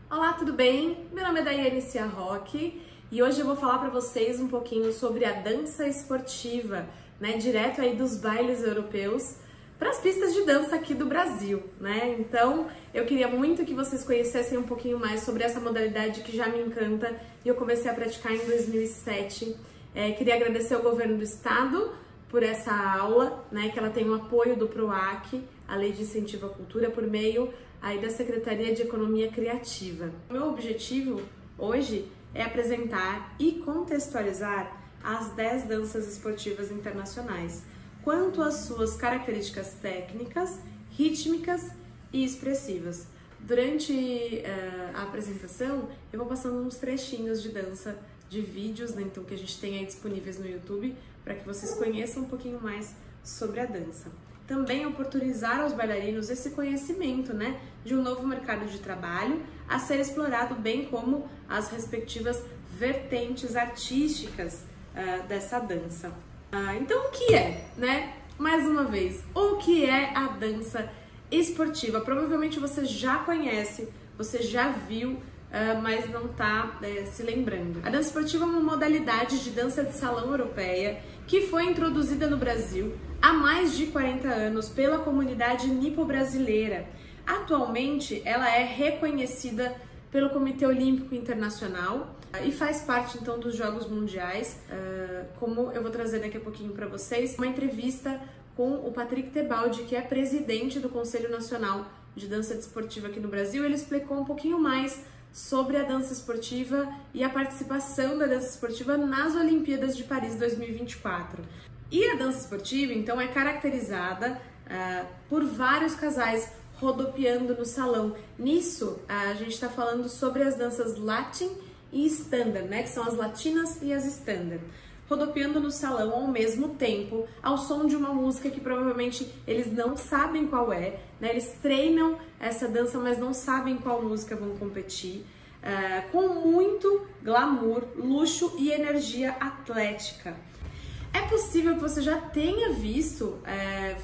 Olá, tudo bem? Meu nome é Daiane Ciarroque e hoje eu vou falar para vocês um pouquinho sobre a dança esportiva, direto aí dos bailes europeus para as pistas de dança aqui do Brasil, Então, eu queria muito que vocês conhecessem um pouquinho mais sobre essa modalidade que já me encanta e eu comecei a praticar em 2007. Queria agradecer ao governo do estado por essa aula, que ela tem o apoio do PROAC, a Lei de Incentivo à Cultura, por meio aí da Secretaria de Economia Criativa. O meu objetivo hoje é apresentar e contextualizar as 10 danças esportivas internacionais, quanto às suas características técnicas, rítmicas e expressivas. Durante a apresentação, eu vou passando uns trechinhos de dança, de vídeos, então, que a gente tem aí disponíveis no YouTube, para que vocês conheçam um pouquinho mais sobre a dança. Também oportunizar aos bailarinos esse conhecimento, de um novo mercado de trabalho a ser explorado, bem como as respectivas vertentes artísticas dessa dança. Então, o que é, Mais uma vez, o que é a dança esportiva? Provavelmente você já conhece, você já viu, mas não está se lembrando. A dança esportiva é uma modalidade de dança de salão europeia que foi introduzida no Brasil há mais de 40 anos pela comunidade nipo-brasileira. Atualmente, ela é reconhecida pelo Comitê Olímpico Internacional e faz parte, então, dos Jogos Mundiais, como eu vou trazer daqui a pouquinho para vocês, uma entrevista com o Patrick Tebaldi, que é presidente do Conselho Nacional de Dança Esportiva aqui no Brasil. Ele explicou um pouquinho mais sobre a dança esportiva e a participação da dança esportiva nas Olimpíadas de Paris 2024. E a dança esportiva, então, é caracterizada por vários casais rodopiando no salão. Nisso, a gente está falando sobre as danças Latin e Standard, que são as latinas e as Standard, rodopiando no salão ao mesmo tempo, ao som de uma música que provavelmente eles não sabem qual é, Eles treinam essa dança, mas não sabem qual música vão competir, com muito glamour, luxo e energia atlética. É possível que você já tenha visto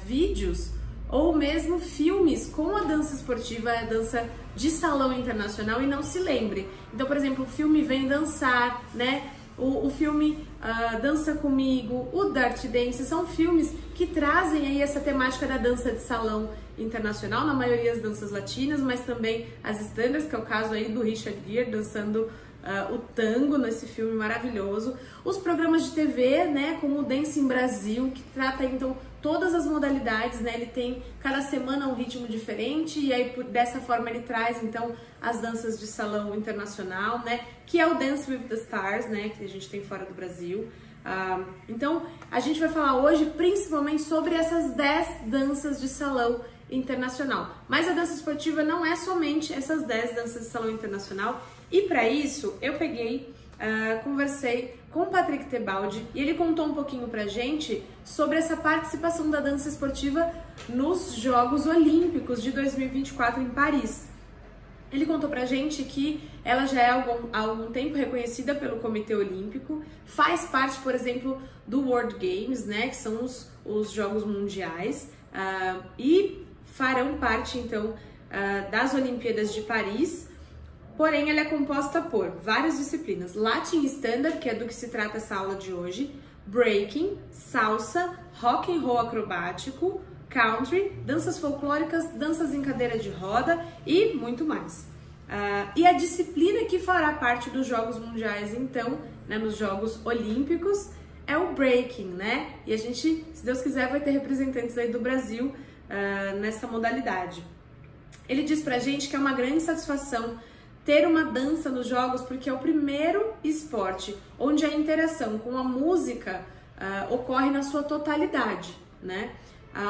vídeos ou mesmo filmes com a dança esportiva, a dança de salão internacional, e não se lembre. Então, por exemplo, o filme Vem Dançar, O filme Dança Comigo, o Dirty Dance, são filmes que trazem aí essa temática da dança de salão internacional, na maioria as danças latinas, mas também as standards, que é o caso aí do Richard Gere dançando o tango nesse filme maravilhoso. Os programas de TV, como o Dancing Brasil, que trata então todas as modalidades, Ele tem cada semana um ritmo diferente e aí dessa forma ele traz então as danças de salão internacional, que é o Dance with the Stars, que a gente tem fora do Brasil. Então a gente vai falar hoje principalmente sobre essas 10 danças de salão internacional. Mas a dança esportiva não é somente essas 10 danças de salão internacional, e para isso eu conversei com o Patrick Tebaldi e ele contou um pouquinho pra gente sobre essa participação da dança esportiva nos Jogos Olímpicos de 2024 em Paris. Ele contou pra gente que ela já é há algum tempo reconhecida pelo Comitê Olímpico, faz parte, por exemplo, do World Games, que são os Jogos Mundiais, e farão parte, então, das Olimpíadas de Paris. Porém, ela é composta por várias disciplinas: Latin e Standard, que é do que se trata essa aula de hoje, Breaking, Salsa, Rock and Roll acrobático, Country, danças folclóricas, danças em cadeira de roda e muito mais. E a disciplina que fará parte dos Jogos Mundiais, então, nos Jogos Olímpicos, é o Breaking, E a gente, se Deus quiser, vai ter representantes aí do Brasil nessa modalidade. Ele diz pra gente que é uma grande satisfação ter uma dança nos jogos, porque é o primeiro esporte onde a interação com a música ocorre na sua totalidade,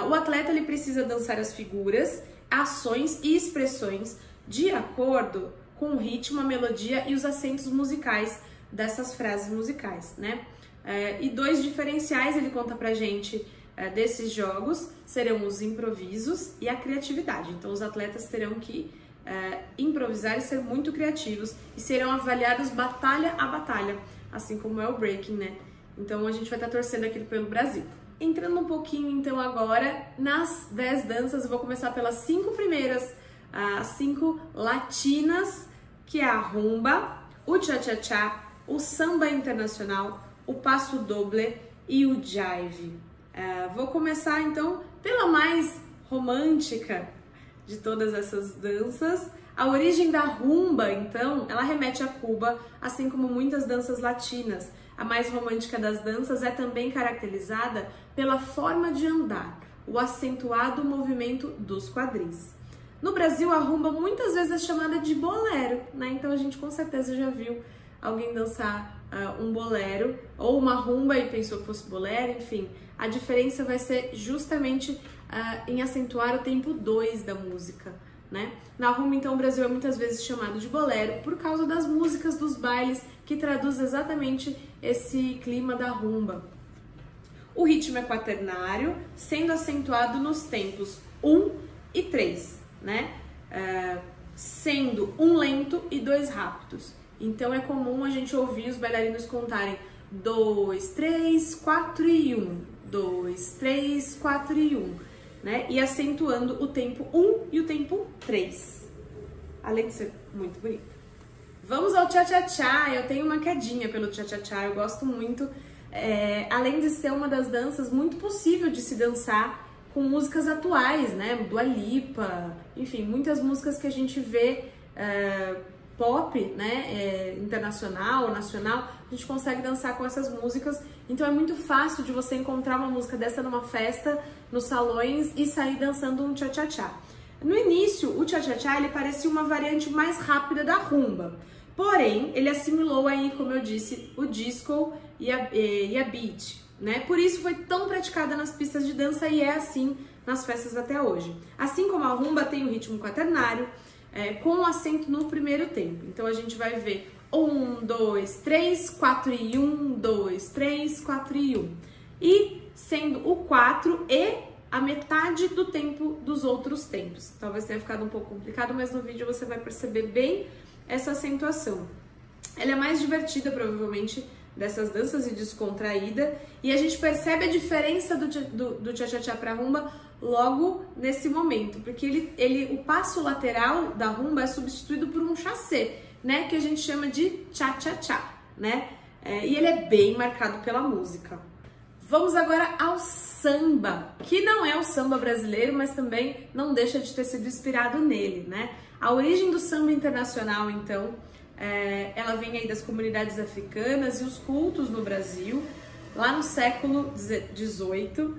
O atleta ele precisa dançar as figuras, ações e expressões de acordo com o ritmo, a melodia e os acentos musicais dessas frases musicais, E 2 diferenciais ele conta pra gente desses jogos serão os improvisos e a criatividade. Então os atletas terão que improvisar e ser muito criativos e serão avaliados batalha a batalha, assim como é o breaking, Então a gente vai estar torcendo aqui pelo Brasil. Entrando um pouquinho então agora nas 10 danças, eu vou começar pelas 5 primeiras, as 5 latinas que é a rumba, o cha-cha-cha, o samba internacional, o passo doble e o jive. Vou começar então pela mais romântica de todas essas danças. A origem da rumba, então, ela remete a Cuba, assim como muitas danças latinas. A mais romântica das danças é também caracterizada pela forma de andar, o acentuado movimento dos quadris. No Brasil, a rumba muitas vezes é chamada de bolero, né? Então a gente com certeza já viu alguém dançar um bolero ou uma rumba e pensou que fosse bolero, enfim. A diferença vai ser justamente em acentuar o tempo 2 da música, né? Na rumba, então, o Brasil é muitas vezes chamado de bolero por causa das músicas dos bailes que traduz exatamente esse clima da rumba. O ritmo é quaternário, sendo acentuado nos tempos 1 e 3, né? Sendo um lento e 2 rápidos. Então é comum a gente ouvir os bailarinos contarem 2, 3, 4 e 1, 2, 3, 4 e 1, né? E acentuando o tempo 1 e o tempo 3, além de ser muito bonito. Vamos ao cha-cha-cha. Eu tenho uma quedinha pelo cha-cha-cha, eu gosto muito. Além de ser uma das danças muito possível de se dançar com músicas atuais, né? Dua Lipa, enfim, muitas músicas que a gente vê pop, né? Internacional, nacional, a gente consegue dançar com essas músicas. Então é muito fácil de você encontrar uma música dessa numa festa, nos salões e sair dançando um cha-cha-cha. No início, o cha-cha-cha ele parecia uma variante mais rápida da rumba. Porém, ele assimilou aí, como eu disse, o disco e a beat, né? Por isso foi tão praticada nas pistas de dança e é assim nas festas até hoje. Assim como a rumba tem o ritmo quaternário, com acento no primeiro tempo. Então a gente vai ver 1, 2, 3, 4 e 1, 2, 3, 4 e 1. E sendo o 4 e a metade do tempo dos outros tempos. Talvez tenha ficado um pouco complicado, mas no vídeo você vai perceber bem essa acentuação. Ela é mais divertida, provavelmente, dessas danças e descontraída, e a gente percebe a diferença do cha-cha-cha para rumba logo nesse momento, porque o passo lateral da rumba é substituído por um chassé, né, que a gente chama de cha-cha-cha, né, e ele é bem marcado pela música. Vamos agora ao samba, que não é o samba brasileiro, mas também não deixa de ter sido inspirado nele, né? A origem do samba internacional, então, ela vem aí das comunidades africanas e os cultos no Brasil, lá no século XVIII,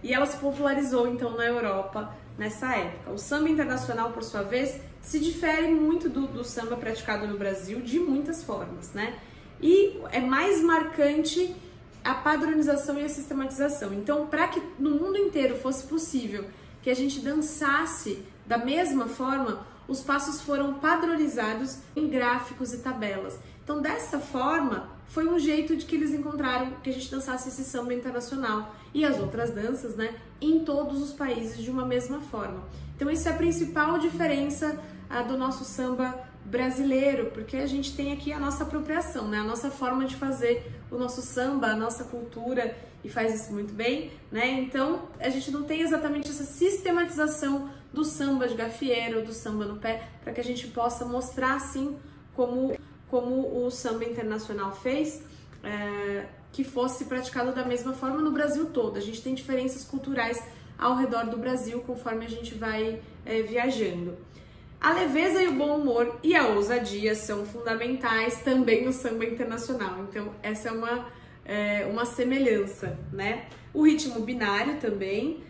e ela se popularizou, então, na Europa nessa época. O samba internacional, por sua vez, se difere muito do samba praticado no Brasil de muitas formas, né? E é mais marcante a padronização e a sistematização. Então, para que no mundo inteiro fosse possível que a gente dançasse da mesma forma, os passos foram padronizados em gráficos e tabelas. Então, dessa forma, foi um jeito de que eles encontraram que a gente dançasse esse samba internacional e as outras danças, né, em todos os países de uma mesma forma. Então, isso é a principal diferença do nosso samba brasileiro, porque a gente tem aqui a nossa apropriação, né, a nossa forma de fazer o nosso samba, a nossa cultura, e faz isso muito bem, né? Então, a gente não tem exatamente essa sistematização do samba de gafieiro, do samba no pé, para que a gente possa mostrar, assim, como o samba internacional fez, que fosse praticado da mesma forma no Brasil todo. A gente tem diferenças culturais ao redor do Brasil, conforme a gente vai viajando. A leveza e o bom humor e a ousadia são fundamentais também no samba internacional. Então, essa é uma semelhança, né? O ritmo binário também,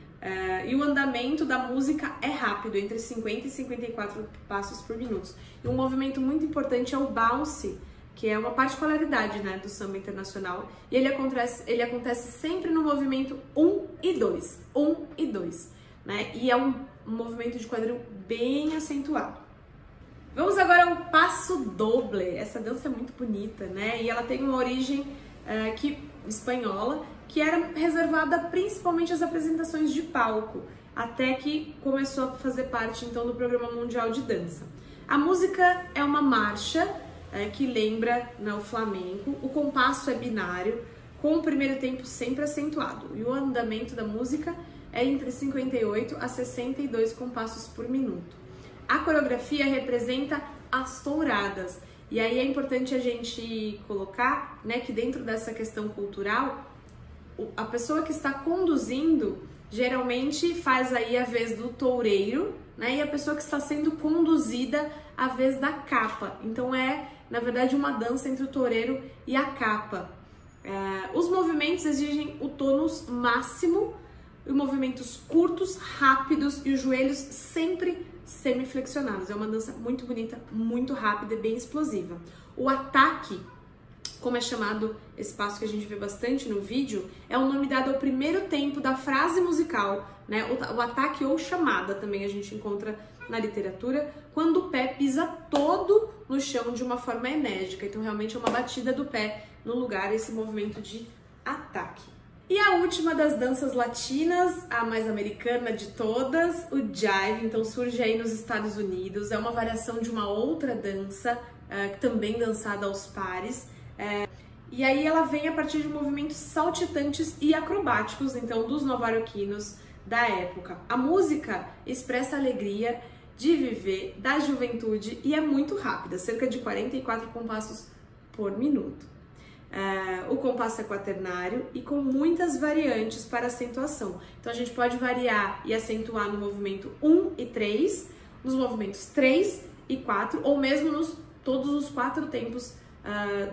e o andamento da música é rápido, entre 50 e 54 passos por minuto. E um movimento muito importante é o bounce, que é uma particularidade, né, do samba internacional. E ele acontece sempre no movimento 1 e 2, 1 e 2, né? E é um movimento de quadril bem acentuado. Vamos agora ao passo doble. Essa dança é muito bonita, né? E ela tem uma origem espanhola, que era reservada principalmente às apresentações de palco, até que começou a fazer parte então do Programa Mundial de Dança. A música é uma marcha que lembra, né, o flamenco. O compasso é binário, com o primeiro tempo sempre acentuado, e o andamento da música é entre 58 a 62 compassos por minuto. A coreografia representa as touradas. E aí é importante a gente colocar, né, que dentro dessa questão cultural, a pessoa que está conduzindo geralmente faz aí a vez do toureiro, né, e a pessoa que está sendo conduzida a vez da capa. Então é, na verdade, uma dança entre o toureiro e a capa. Os movimentos exigem o tônus máximo, e movimentos curtos, rápidos e os joelhos sempre semiflexionados. É uma dança muito bonita, muito rápida e bem explosiva. O ataque, como é chamado esse passo que a gente vê bastante no vídeo, é o nome dado ao primeiro tempo da frase musical, né? O ataque ou chamada também a gente encontra na literatura, quando o pé pisa todo no chão de uma forma enérgica. Então realmente é uma batida do pé no lugar, esse movimento de ataque. E a última das danças latinas, a mais americana de todas, o jive, então surge aí nos Estados Unidos, é uma variação de uma outra dança, também dançada aos pares, e aí ela vem a partir de movimentos saltitantes e acrobáticos, então, dos nova-iorquinos da época. A música expressa a alegria de viver, da juventude, e é muito rápida, cerca de 44 compassos por minuto. O compasso é quaternário e com muitas variantes para acentuação. Então a gente pode variar e acentuar no movimento 1 e 3, nos movimentos 3 e 4, ou mesmo nos todos os 4 tempos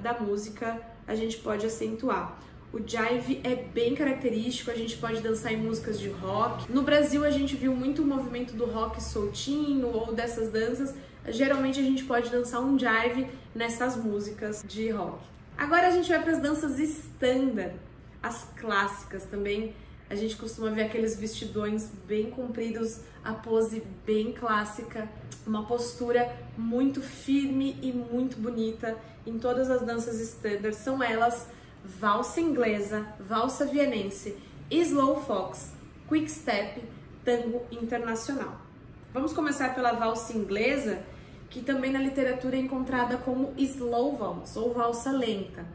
da música a gente pode acentuar. O jive é bem característico, a gente pode dançar em músicas de rock. No Brasil a gente viu muito o movimento do rock soltinho ou dessas danças. Geralmente a gente pode dançar um jive nessas músicas de rock. Agora a gente vai para as danças standard, as clássicas também. A gente costuma ver aqueles vestidões bem compridos, a pose bem clássica, uma postura muito firme e muito bonita em todas as danças standard. São elas valsa inglesa, valsa vienense, slow fox, quick step, tango internacional. Vamos começar pela valsa inglesa, que também na literatura é encontrada como slow waltz, ou valsa lenta.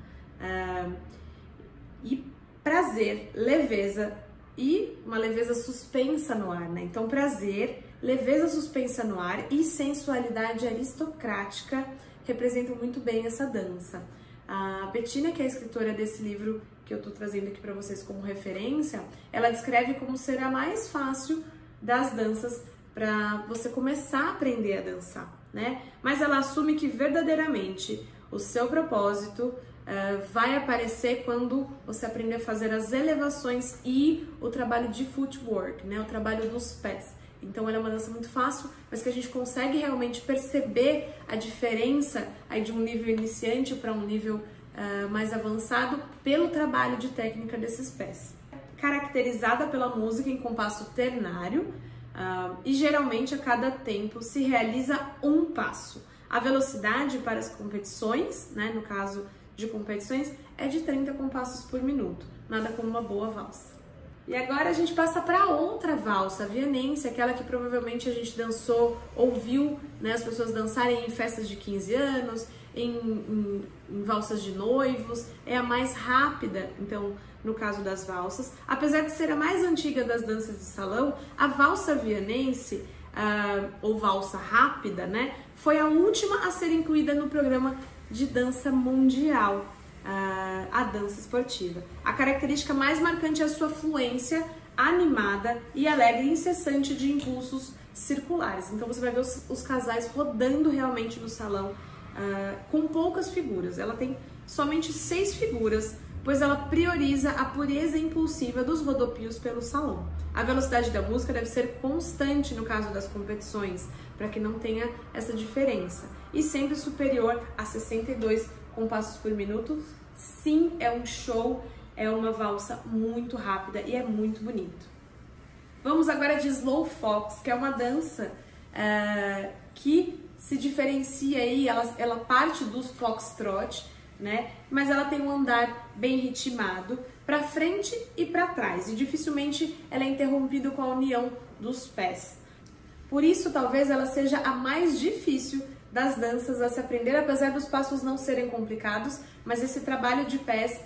E prazer, leveza e uma leveza suspensa no ar, né? Então prazer, leveza suspensa no ar e sensualidade aristocrática representam muito bem essa dança. A Bettina, que é a escritora desse livro que eu tô trazendo aqui para vocês como referência, ela descreve como ser a mais fácil das danças para você começar a aprender a dançar, né? Mas ela assume que verdadeiramente o seu propósito vai aparecer quando você aprender a fazer as elevações e o trabalho de footwork, né? O trabalho dos pés. Então ela é uma dança muito fácil, mas que a gente consegue realmente perceber a diferença aí de um nível iniciante para um nível mais avançado pelo trabalho de técnica desses pés. Caracterizada pela música em compasso ternário, e geralmente a cada tempo se realiza um passo. A velocidade para as competições, né, no caso de competições, é de 30 compassos por minuto, nada como uma boa valsa. E agora a gente passa para outra valsa, a vienense, aquela que provavelmente a gente dançou, ouviu, né, as pessoas dançarem em festas de 15 anos, em valsas de noivos, é a mais rápida, então, no caso das valsas. Apesar de ser a mais antiga das danças de salão, a valsa vienense, ou valsa rápida, né, foi a última a ser incluída no programa de dança mundial, a dança esportiva. A característica mais marcante é a sua fluência animada e alegre e incessante de impulsos circulares. Então você vai ver os casais rodando realmente no salão com poucas figuras. Ela tem somente 6 figuras, pois ela prioriza a pureza impulsiva dos rodopios pelo salão. A velocidade da música deve ser constante no caso das competições, para que não tenha essa diferença. E sempre superior a 62 compassos por minuto. Sim, é um show, é uma valsa muito rápida e é muito bonito. Vamos agora de Slow Fox, que é uma dança que se diferencia aí, ela parte do foxtrot, né? Mas ela tem um andar bem ritmado para frente e para trás, e dificilmente ela é interrompida com a união dos pés. Por isso, talvez ela seja a mais difícil das danças a se aprender, apesar dos passos não serem complicados, mas esse trabalho de pés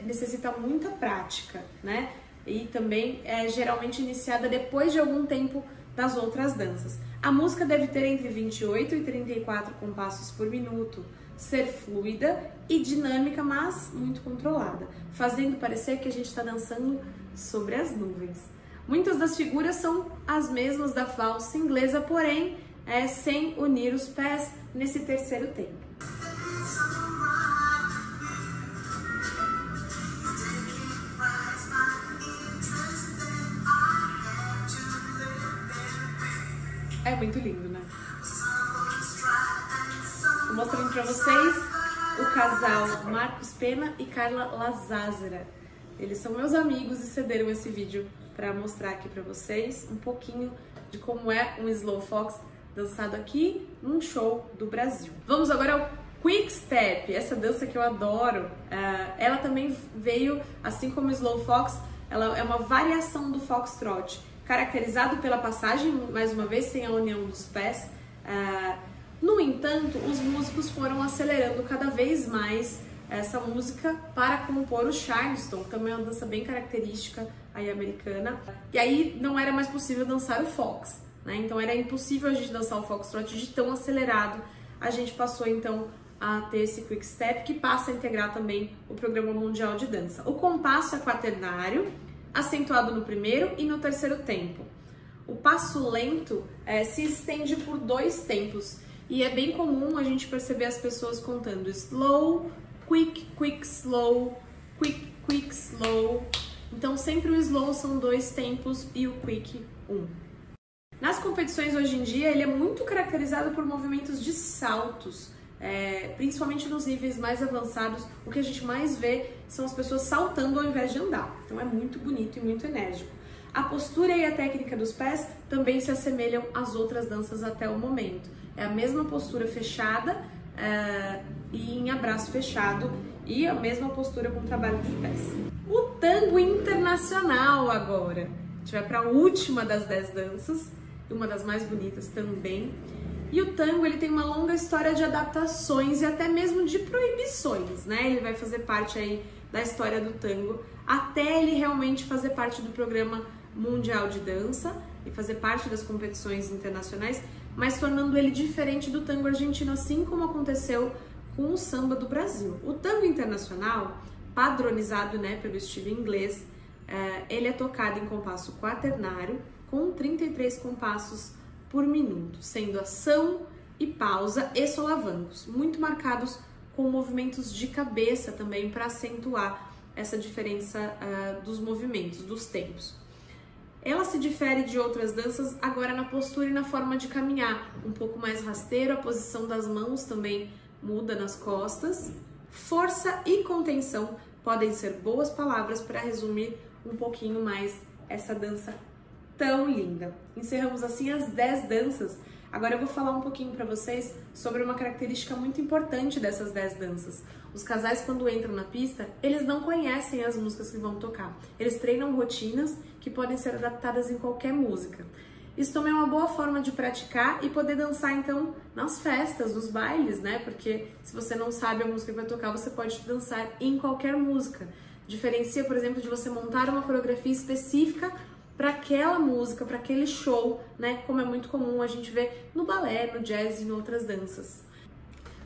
necessita muita prática, né? E também é geralmente iniciada depois de algum tempo das outras danças. A música deve ter entre 28 e 34 compassos por minuto, ser fluida e dinâmica, mas muito controlada, fazendo parecer que a gente está dançando sobre as nuvens. Muitas das figuras são as mesmas da valsa inglesa, porém sem unir os pés nesse terceiro tempo. É muito lindo, né? Tô mostrando pra vocês o casal Marcos Pena e Carla Lazázera. Eles são meus amigos e cederam esse vídeo para mostrar aqui pra vocês um pouquinho de como é um Slow Fox dançado aqui num show do Brasil. Vamos agora ao Quick Step, essa dança que eu adoro. Ela também veio, assim como o Slow Fox, ela é uma variação do Foxtrot, caracterizado pela passagem, mais uma vez, sem a união dos pés. No entanto, os músicos foram acelerando cada vez mais essa música para compor o Charleston, que também é uma dança bem característica aí americana. E aí não era mais possível dançar o Fox, né? Então era impossível a gente dançar o Foxtrot de tão acelerado. A gente passou então a ter esse Quick Step, que passa a integrar também o Programa Mundial de Dança. O compasso é quaternário, acentuado no primeiro e no terceiro tempo. O passo lento se estende por 2 tempos e é bem comum a gente perceber as pessoas contando slow, quick, quick, slow, quick, quick, slow. Então sempre o slow são 2 tempos e o quick 1. Nas competições hoje em dia ele é muito caracterizado por movimentos de saltos. Principalmente nos níveis mais avançados, o que a gente mais vê são as pessoas saltando ao invés de andar. Então é muito bonito e muito enérgico. A postura e a técnica dos pés também se assemelham às outras danças até o momento. É a mesma postura fechada e em abraço fechado, e a mesma postura com trabalho de pés. O tango internacional agora. A gente vai para a última das 10 danças, e uma das mais bonitas também. E o tango, ele tem uma longa história de adaptações e até mesmo de proibições, né? Ele vai fazer parte aí da história do tango, até ele realmente fazer parte do Programa Mundial de Dança e fazer parte das competições internacionais, mas tornando ele diferente do tango argentino, assim como aconteceu com o samba do Brasil. O tango internacional, padronizado, né, pelo estilo inglês, ele é tocado em compasso quaternário, com 33 compassos por minuto, sendo ação e pausa e solavancos, muito marcados com movimentos de cabeça também para acentuar essa diferença dos movimentos, dos tempos. Ela se difere de outras danças agora na postura e na forma de caminhar, um pouco mais rasteiro, a posição das mãos também muda nas costas. Força e contenção podem ser boas palavras para resumir um pouquinho mais essa dança tão linda. Encerramos assim as 10 danças. Agora eu vou falar um pouquinho para vocês sobre uma característica muito importante dessas 10 danças. Os casais, quando entram na pista, eles não conhecem as músicas que vão tocar. Eles treinam rotinas que podem ser adaptadas em qualquer música. Isso também é uma boa forma de praticar e poder dançar, então, nas festas, nos bailes, né? Porque se você não sabe a música que vai tocar, você pode dançar em qualquer música. Diferencia, por exemplo, de você montar uma coreografia específica para aquela música, para aquele show, né? Como é muito comum a gente ver no balé, no jazz e em outras danças.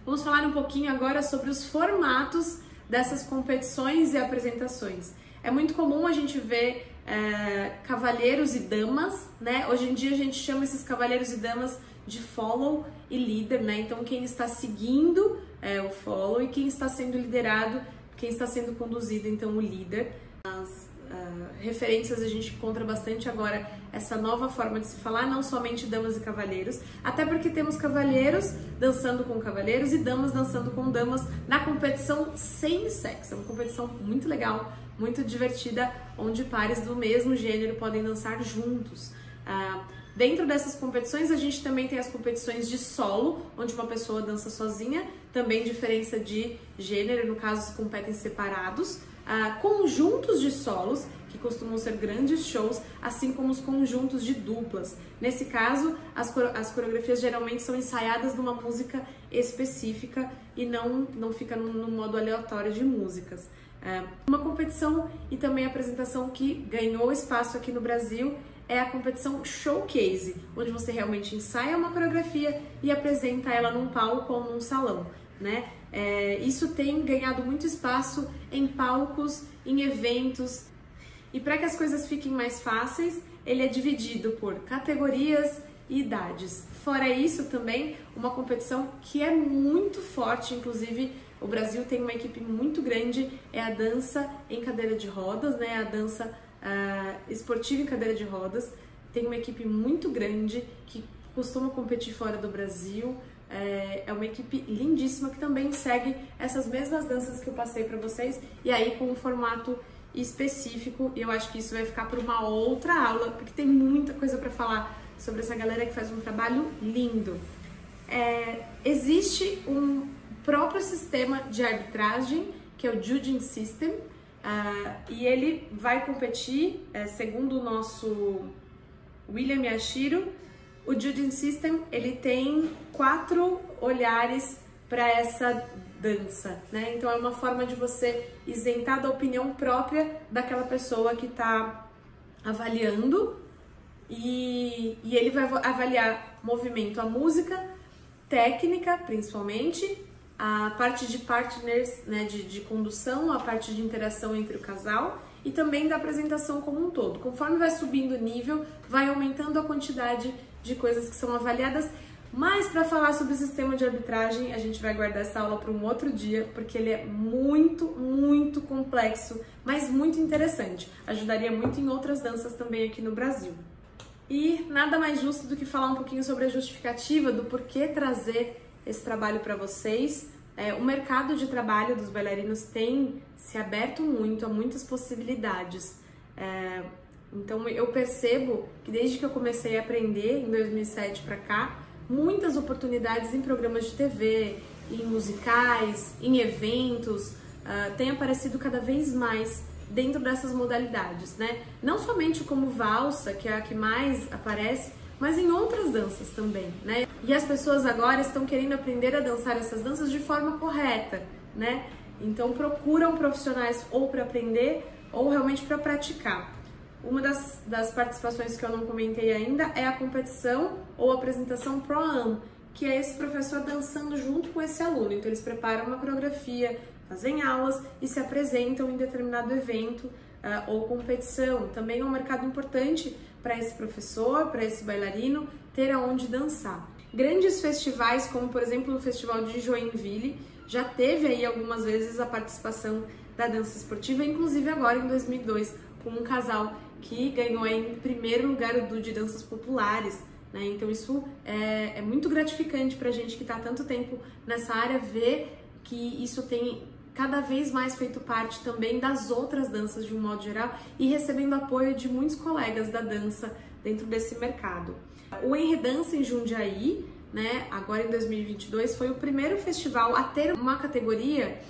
Vamos falar um pouquinho agora sobre os formatos dessas competições e apresentações. É muito comum a gente ver cavalheiros e damas, né? Hoje em dia a gente chama esses cavalheiros e damas de follow e leader, né? Então quem está seguindo é o follow e quem está sendo liderado, quem está sendo conduzido, então o líder. As referências a gente encontra bastante agora essa nova forma de se falar, não somente damas e cavalheiros, até porque temos cavalheiros dançando com cavalheiros e damas dançando com damas na competição sem sexo. É uma competição muito legal, muito divertida, onde pares do mesmo gênero podem dançar juntos. Dentro dessas competições a gente também tem as competições de solo, onde uma pessoa dança sozinha, também diferença de gênero, no caso competem separados. Conjuntos de solos, que costumam ser grandes shows, assim como os conjuntos de duplas. Nesse caso, as coreografias geralmente são ensaiadas numa música específica e não fica no modo aleatório de músicas. Uma competição e também apresentação que ganhou espaço aqui no Brasil é a competição Showcase, onde você realmente ensaia uma coreografia e apresenta ela num palco ou num salão, né? Isso tem ganhado muito espaço em palcos, em eventos, e para que as coisas fiquem mais fáceis, ele é dividido por categorias e idades. Fora isso, também uma competição que é muito forte, inclusive o Brasil tem uma equipe muito grande, é a dança em cadeira de rodas, né? A dança esportiva em cadeira de rodas. Tem uma equipe muito grande que costuma competir fora do Brasil. É uma equipe lindíssima que também segue essas mesmas danças que eu passei para vocês, e aí com um formato específico. E eu acho que isso vai ficar para uma outra aula, porque tem muita coisa para falar sobre essa galera que faz um trabalho lindo. Existe um próprio sistema de arbitragem, que é o Judging System, e ele vai competir, segundo o nosso William Yashiro, o Judging System ele tem 4 olhares para essa dança, né? Então é uma forma de você isentar da opinião própria daquela pessoa que está avaliando, e ele vai avaliar movimento, a música, técnica principalmente, a parte de partners, né, de condução, a parte de interação entre o casal e também da apresentação como um todo. Conforme vai subindo o nível, vai aumentando a quantidade de coisas que são avaliadas. Mas para falar sobre o sistema de arbitragem, a gente vai guardar essa aula para um outro dia, porque ele é muito, muito complexo, mas muito interessante. Ajudaria muito em outras danças também aqui no Brasil. E nada mais justo do que falar um pouquinho sobre a justificativa do porquê trazer esse trabalho para vocês. O mercado de trabalho dos bailarinos tem se aberto muito a muitas possibilidades. Então eu percebo que desde que eu comecei a aprender, em 2007 para cá, muitas oportunidades em programas de TV, em musicais, em eventos, têm aparecido cada vez mais dentro dessas modalidades, né? Não somente como valsa, que é a que mais aparece, mas em outras danças também, né? E as pessoas agora estão querendo aprender a dançar essas danças de forma correta, né? Então procuram profissionais ou para aprender ou realmente para praticar. Uma das participações que eu não comentei ainda é a competição ou apresentação Pro-Am, que é esse professor dançando junto com esse aluno. Então eles preparam uma coreografia, fazem aulas e se apresentam em determinado evento ou competição. Também é um mercado importante para esse professor, para esse bailarino, ter aonde dançar. Grandes festivais, como por exemplo o Festival de Joinville, já teve aí algumas vezes a participação da dança esportiva, inclusive agora em 2002, com um casal que ganhou em primeiro lugar o DU de danças populares, né? Então isso é muito gratificante para a gente que está há tanto tempo nessa área, ver que isso tem cada vez mais feito parte também das outras danças de um modo geral e recebendo apoio de muitos colegas da dança dentro desse mercado. O Enredança em Jundiaí, né, agora em 2022, foi o primeiro festival a ter uma categoria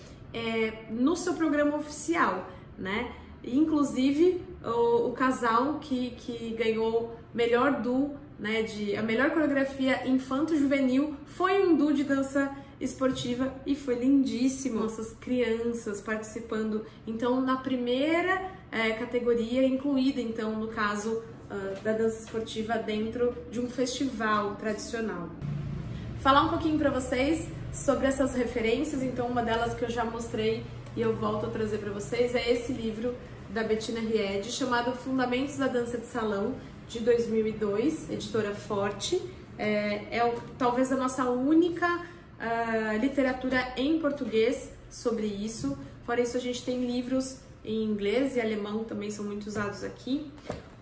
no seu programa oficial, né? Inclusive o casal que ganhou melhor DU, né, a melhor coreografia infanto-juvenil foi um DU de dança esportiva e foi lindíssimo. Nossas crianças participando, então, na primeira categoria incluída, então, no caso da dança esportiva dentro de um festival tradicional. Falar um pouquinho para vocês sobre essas referências. Então, uma delas que eu já mostrei e eu volto a trazer para vocês é esse livro da Bettina Ried, chamado Fundamentos da Dança de Salão, de 2002, editora Forte. Talvez a nossa única literatura em português sobre isso. Fora isso, a gente tem livros em inglês e alemão, também são muito usados aqui.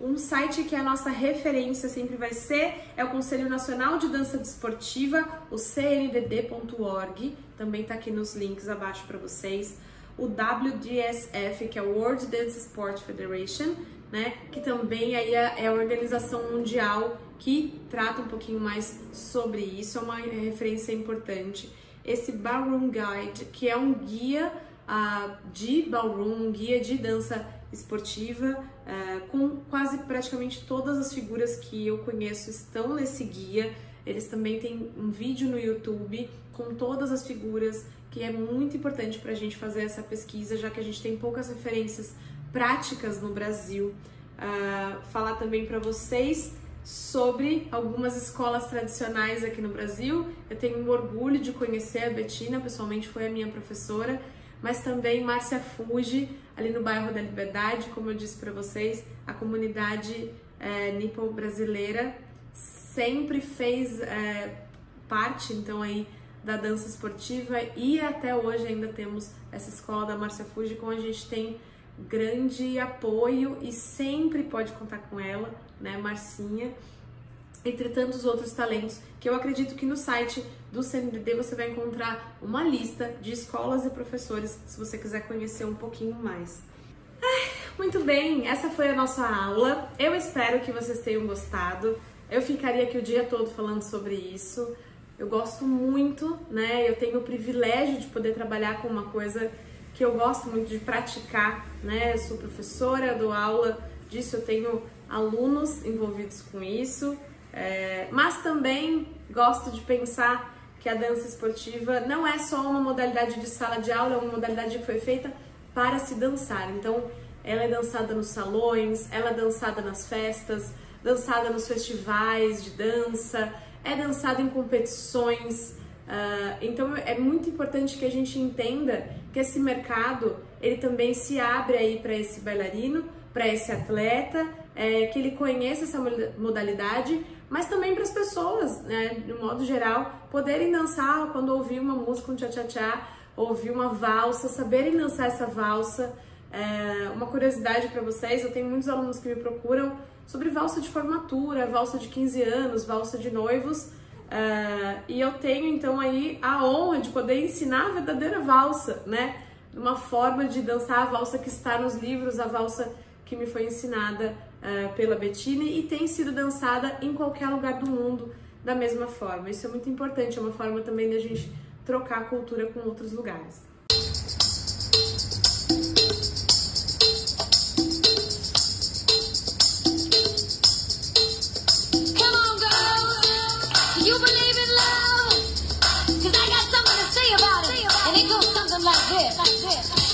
Um site que é a nossa referência sempre vai ser o Conselho Nacional de Dança Desportiva, o cndd.org, também está aqui nos links abaixo para vocês. O WDSF, que é o World Dance Sport Federation, né, que também aí é a organização mundial que trata um pouquinho mais sobre isso, é uma referência importante. Esse Ballroom Guide, que é um guia de ballroom, um guia de dança esportiva, com quase praticamente todas as figuras que eu conheço estão nesse guia. Eles também têm um vídeo no YouTube com todas as figuras, que é muito importante para a gente fazer essa pesquisa, já que a gente tem poucas referências práticas no Brasil. falar também para vocês sobre algumas escolas tradicionais aqui no Brasil. Eu tenho um orgulho de conhecer a Bettina, pessoalmente foi a minha professora, mas também Márcia Fuji, ali no bairro da Liberdade. Como eu disse para vocês, a comunidade nipo-brasileira sempre fez parte, então, aí da dança esportiva, e até hoje ainda temos essa escola da Márcia Fuji, com a gente tem grande apoio e sempre pode contar com ela, né, Marcinha, entre tantos outros talentos, que eu acredito que no site do CNBB você vai encontrar uma lista de escolas e professores, se você quiser conhecer um pouquinho mais. Muito bem, essa foi a nossa aula, eu espero que vocês tenham gostado. Eu ficaria aqui o dia todo falando sobre isso. Eu gosto muito, né? Eu tenho o privilégio de poder trabalhar com uma coisa que eu gosto muito de praticar, né? Eu sou professora, dou aula disso, eu tenho alunos envolvidos com isso, mas também gosto de pensar que a dança esportiva não é só uma modalidade de sala de aula, é uma modalidade que foi feita para se dançar. Então, ela é dançada nos salões, ela é dançada nas festas, dançada nos festivais de dança, é dançada em competições. Então é muito importante que a gente entenda que esse mercado, ele também se abre aí para esse bailarino, para esse atleta, que ele conheça essa modalidade, mas também para as pessoas, né, de modo geral, poderem dançar quando ouvir uma música, um tchá-tchá-tchá, ouvir uma valsa, saberem dançar essa valsa. Uma curiosidade para vocês, eu tenho muitos alunos que me procuram sobre valsa de formatura, valsa de 15 anos, valsa de noivos, e eu tenho então aí a honra de poder ensinar a verdadeira valsa, né? Uma forma de dançar a valsa que está nos livros, a valsa que me foi ensinada pela Bettina e tem sido dançada em qualquer lugar do mundo da mesma forma. Isso é muito importante, é uma forma também da gente trocar a cultura com outros lugares. You believe in love? 'Cause I got something to say about it. And it goes something like this.